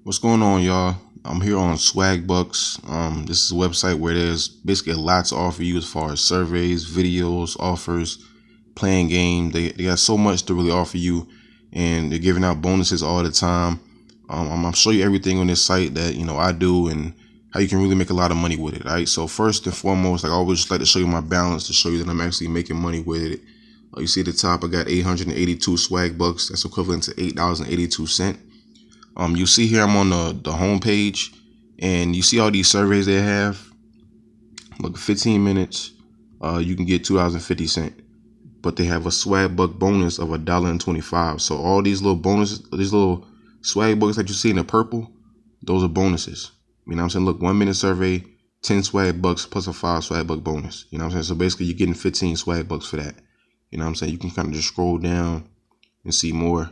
What's going on, y'all? I'm here on Swagbucks. This is a website where there's basically a lot to offer you as far as surveys, videos, offers, playing games. They got so much to really offer you, and they're giving out bonuses all the time. I'm gonna show you everything on this site that I do and how you can really make a lot of money with it. All right. So first and foremost, like I always like to show you my balance to show you that I'm actually making money with it. You see at the top, I got 882 Swagbucks. That's equivalent to $8.82. You see here I'm on the home page, and you see all these surveys they have. Look, 15 minutes, you can get $2.50, but they have a swag buck bonus of $1.25. So all these little bonuses, these little swag bucks that you see in the purple, those are bonuses. You know what I'm saying? Look, 1 minute survey, 10 swag bucks plus a 5 swag buck bonus. You know what I'm saying? So basically you're getting 15 swag bucks for that. You know what I'm saying? You can kind of just scroll down and see more,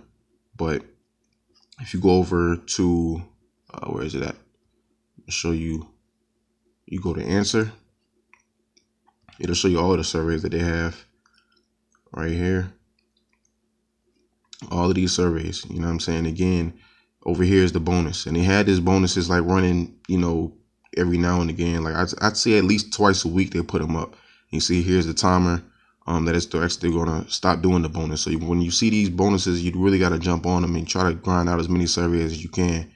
but if you go over to, where is it at? I'll show you, you go to answer. It'll show you all the surveys that they have right here. All of these surveys, you know what I'm saying? Again, over here is the bonus. And they had this bonuses like running, every now and again. Like I'd say at least twice a week they put them up. You see here's the timer. That is actually going to stop doing the bonus. So when you see these bonuses, you really got to jump on them and try to grind out as many surveys as you can.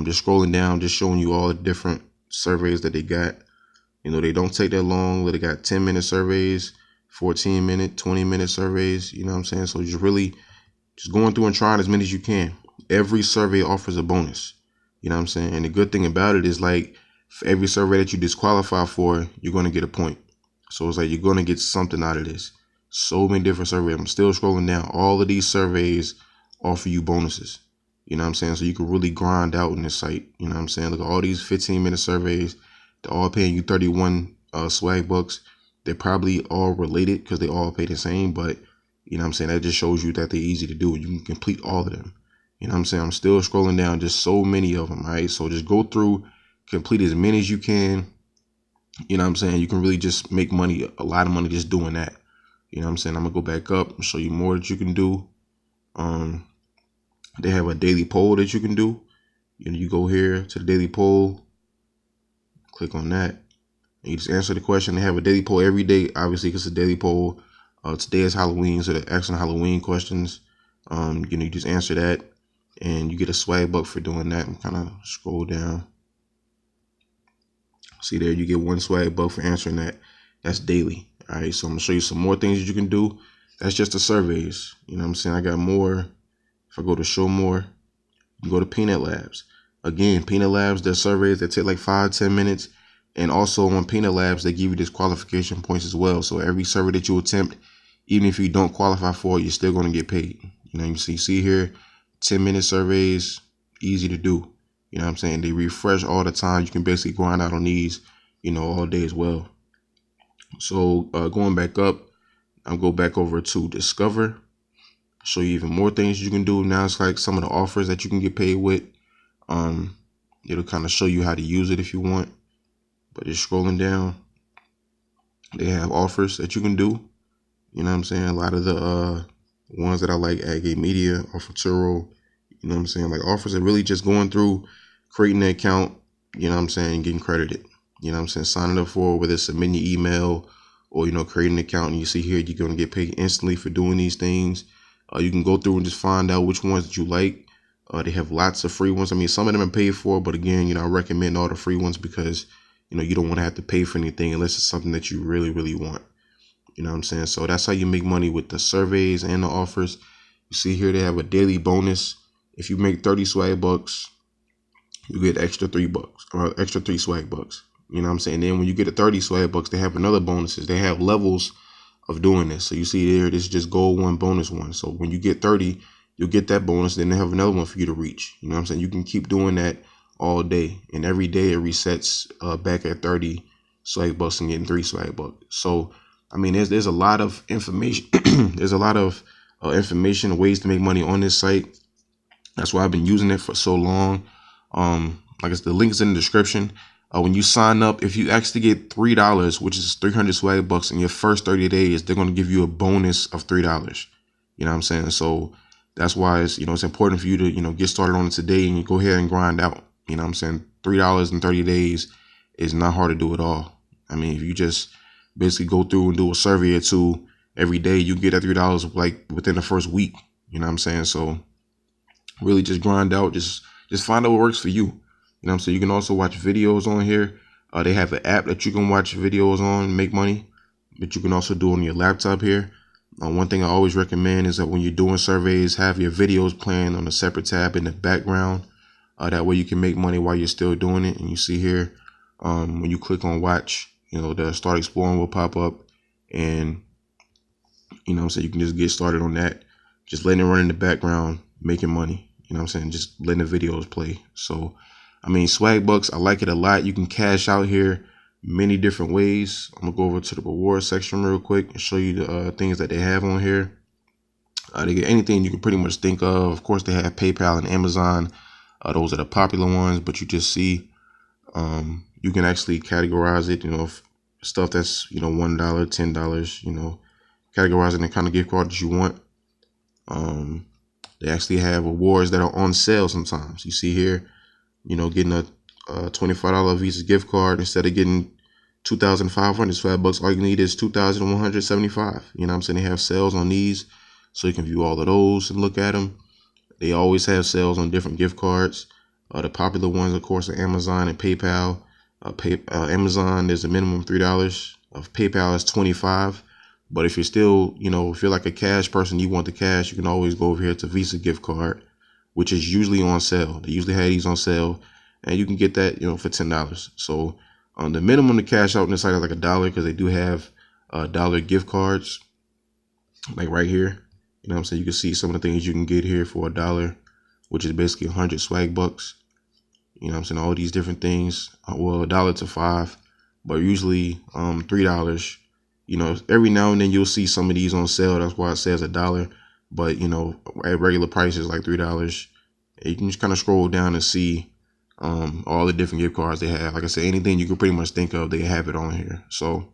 Just scrolling down, just showing you all the different surveys that they got. They don't take that long. They got 10-minute surveys, 14-minute, 20-minute surveys. You know what I'm saying? So just going through and trying as many as you can. Every survey offers a bonus. You know what I'm saying? And the good thing about it is, like, for every survey that you disqualify for, you're going to get a point. So it's like you're going to get something out of this. So many different surveys. I'm still scrolling down. All of these surveys offer you bonuses. You know what I'm saying? So you can really grind out in this site. You know what I'm saying? Look at all these 15-minute surveys. They're all paying you 31 swag bucks. They're probably all related because they all pay the same. But, you know what I'm saying? That just shows you that they're easy to do. You can complete all of them. You know what I'm saying? I'm still scrolling down. Just so many of them, right? So just go through, complete as many as you can. You know what I'm saying? You can really just make money, a lot of money just doing that. You know what I'm saying? I'm going to go back up and show you more that you can do. They have a daily poll that you can do. You go here to the daily poll, click on that, and you just answer the question. They have a daily poll every day, obviously, because it's a daily poll. Today is Halloween, so they're asking Halloween questions. You just answer that, and you get a swag buck for doing that. And kind of scroll down. See there, you get 1 swag buck for answering that. That's daily. All right, so I'm gonna show you some more things that you can do. That's just the surveys. You know what I'm saying? I got more. If I go to show more, you go to Peanut Labs. Again, Peanut Labs, they're surveys that take like 5-10 minutes. And also on Peanut Labs, they give you disqualification points as well. So every survey that you attempt, even if you don't qualify for it, you're still going to get paid. You see here, 10-minute surveys, easy to do. You know what I'm saying? They refresh all the time. You can basically grind out on these, all day as well. So going back up, I'll go back over to Discover. Show you even more things you can do. Now it's like some of the offers that you can get paid with. It'll kind of show you how to use it if you want. But just scrolling down, they have offers that you can do. You know what I'm saying? A lot of the ones that I like, Agate Media, Offerturo, you know what I'm saying? Like offers are really just going through, creating an account, you know what I'm saying, and getting credited. You know what I'm saying? Signing up for, whether it's submitting your email or, creating an account. And you see here, you're going to get paid instantly for doing these things. You can go through and just find out which ones that you like. They have lots of free ones. I mean, some of them are paid for, but again, I recommend all the free ones because, you don't want to have to pay for anything unless it's something that you really, really want. You know what I'm saying? So that's how you make money with the surveys and the offers. You see here, they have a daily bonus. If you make 30 swag bucks, you get extra extra 3 swag bucks. You know what I'm saying? Then when you get to 30 swag bucks, they have another bonuses. They have levels of doing this. So you see there, this is just gold 1, bonus 1. So when you get 30, you'll get that bonus. Then they have another one for you to reach. You know what I'm saying? You can keep doing that all day, and every day it resets back at 30 swag bucks and getting 3 swag bucks. So I mean, there's a lot of information. There's a lot of information, ways to make money on this site. That's why I've been using it for so long. Like the link is in the description. When you sign up, if you actually get $3, which is 300 swag bucks in your first 30 days, they're going to give you a bonus of $3. You know what I'm saying? So That's why it's, it's important for you to, get started on it today and you go ahead and grind out. You know what I'm saying? $3 in 30 days is not hard to do at all. I mean, if you just basically go through and do a survey or two every day, you get that $3 like within the first week. You know what I'm saying? So really just grind out, just find out what works for you. You know what I'm saying? You can also watch videos on here. They have an app that you can watch videos on and make money, but you can also do it on your laptop here. One thing I always recommend is that when you're doing surveys, have your videos playing on a separate tab in the background. That way you can make money while you're still doing it. And you see here, when you click on watch, the start exploring will pop up, and so you can just get started on that, just letting it run in the background, making money. You know what I'm saying? Just letting the videos play. So, I mean, Swagbucks, I like it a lot. You can cash out here many different ways. I'm gonna go over to the reward section real quick and show you the things that they have on here. They get anything you can pretty much think of. Of course, they have PayPal and Amazon. Those are the popular ones, but you just see you can actually categorize it. Stuff that's $1, $10. Categorize it in the kind of gift card that you want. They actually have awards that are on sale sometimes. You see here, getting a $25 Visa gift card instead of getting 2,500 Swagbucks. All you need is 2,175. You know what I'm saying? They have sales on these, so you can view all of those and look at them. They always have sales on different gift cards. The popular ones, of course, are Amazon and PayPal. Amazon, there's a minimum $3. Of PayPal is $25. But if you're still, if you're like a cash person, you want the cash, you can always go over here to Visa gift card, which is usually on sale. They usually have these on sale, and you can get that, for $10. So the minimum to cash out on this site is like $1, because they do have dollar gift cards, like right here. You know what I'm saying? You can see some of the things you can get here for $1, which is basically 100 Swagbucks. You know what I'm saying? All these different things. Well, $1 to $5, but usually $3. Every now and then you'll see some of these on sale. That's why it says $1. But, at regular prices, like $3. You can just kind of scroll down and see all the different gift cards they have. Like I said, anything you can pretty much think of, they have it on here. So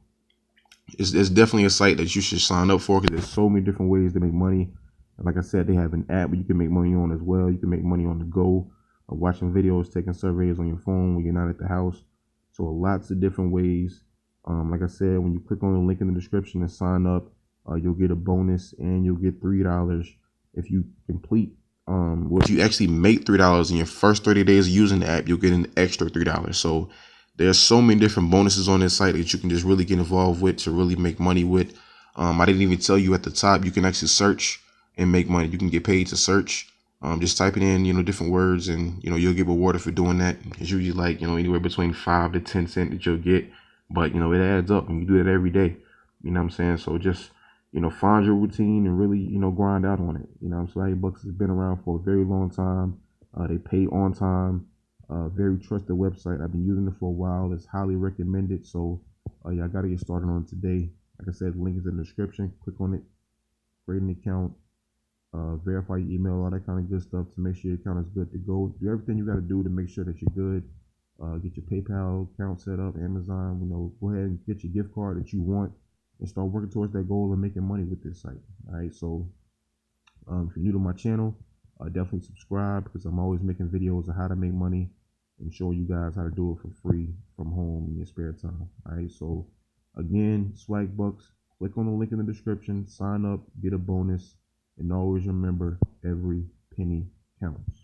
it's definitely a site that you should sign up for, because there's so many different ways to make money. And like I said, they have an app where you can make money on as well. You can make money on the go, watching videos, taking surveys on your phone when you're not at the house. So lots of different ways. Like I said, when you click on the link in the description and sign up, you'll get a bonus, and you'll get $3 if you complete. If you actually make $3 in your first 30 days of using the app, you'll get an extra $3. So there's so many different bonuses on this site that you can just really get involved with to really make money with. I didn't even tell you at the top, you can actually search and make money. You can get paid to search. Just typing in, different words, and, you'll get rewarded for doing that. It's usually like, anywhere between 5 to 10 cents that you'll get. But, it adds up, and you do it every day. You know what I'm saying? So just, find your routine and really, grind out on it. Swagbucks has been around for a very long time. They pay on time. Very trusted website. I've been using it for a while. It's highly recommended. So, yeah, I got to get started on it today. Like I said, the link is in the description. Click on it. Create an account. Verify your email, all that kind of good stuff to make sure your account is good to go. Do everything you got to do to make sure that you're good. Get your PayPal account set up, Amazon, go ahead and get your gift card that you want and start working towards that goal and making money with this site. All right. So if you're new to my channel, definitely subscribe, because I'm always making videos of how to make money and show you guys how to do it for free from home in your spare time. All right. So again, Swagbucks, click on the link in the description, sign up, get a bonus, and always remember, every penny counts.